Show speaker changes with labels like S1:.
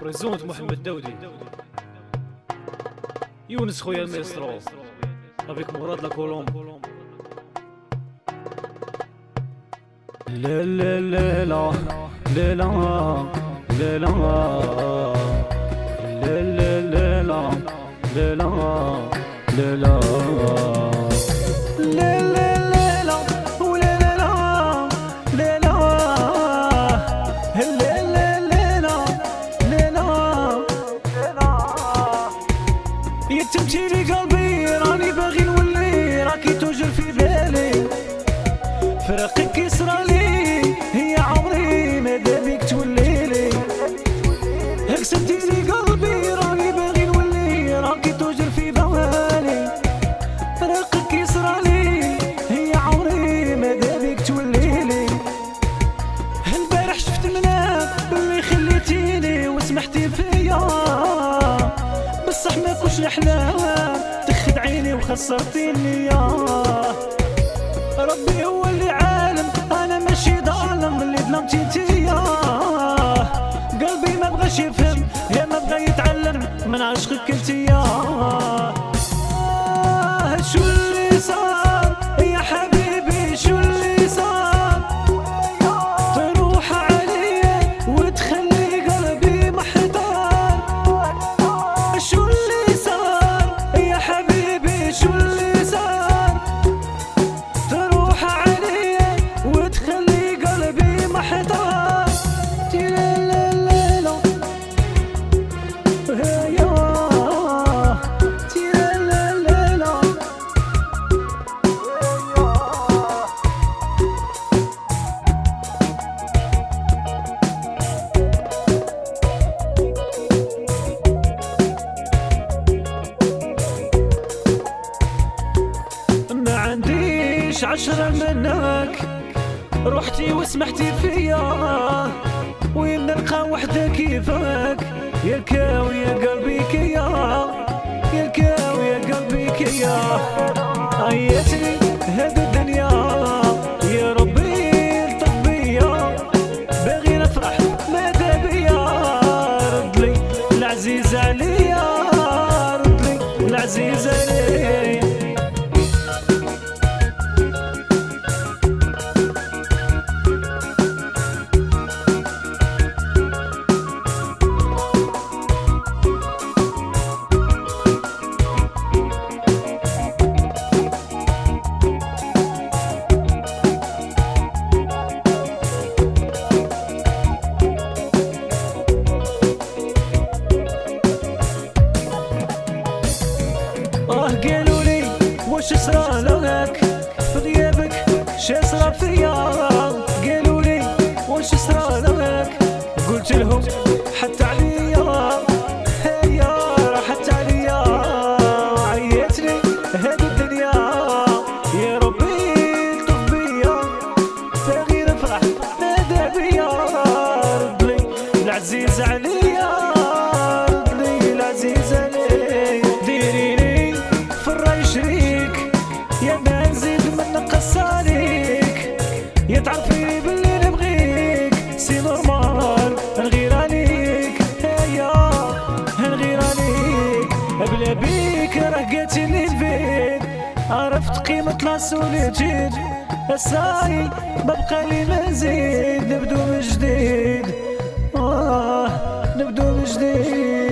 S1: بريزونت محمد داودي يونس خويا المايسترو افيك مراد لا كولومب. لا لا لا لا لا لا لا لا لا لا لا لا لا لا يتمتيلي قلبي راني باغي نولي راكي توجر في بالي فراقك يسرالي هي عمري مادا بيك توليلي هاك سبتيلي قلبي راني باغي نولي راكي توجر في بالي فراقك يسرالي هي عمري مادا بيك توليلي البارح شفت منام اللي خليتيني وسمحتي فيا بصح ما كلش الاحلام تخد عيني وخسرتيني يا ربي هو اللي عالم انا ماشي ظالم اللي ظلمتي انتيا قلبي ما بغاش يفهم يا ما بغا يتعلم من عشقك انتيا شو اللي صار يا حبيبي شو اللي صار تروح عليا وتخلي قلبي محتار شو اللي صار يا حبيبي شو اللي صار تروح عليا وتخلي قلبي محتار لا لا لا لا هيا لا لا لا ما عنديش عشرة منك روحتي وسمحتي فيا وين نلقى وحدة كيفك يا كاوي يا قلبي كيا يا كاوي يا قلبي كيا عيتني هذه الدنيا يا ربي الطف بيا باغي نفرح ماذا بيا ردلي العزيز عليا ردلي العزيز عليا قالوا لي واش صرا لك في غيابك شا صرا فيا قالوا لي واش صرا لك قلت لهم حتى عليا هيا راحت عليا عيتني هذه الدنيا يا ربي الطف بيا باغي نفرح ماذا بيا ردلي العزيز عليا ردلي العزيز عليا ديريني في الراي شريك يا ما نزيد من نقص عليك يا تعرفي باللي نبغيك سي نورمال نغير عليك هيا نغير عليك بلا بيك رقيتني البيت عرفت قيمة لا سوليتيد الساي ببقى لي مزيد نبدو من جديد نبدو من جديد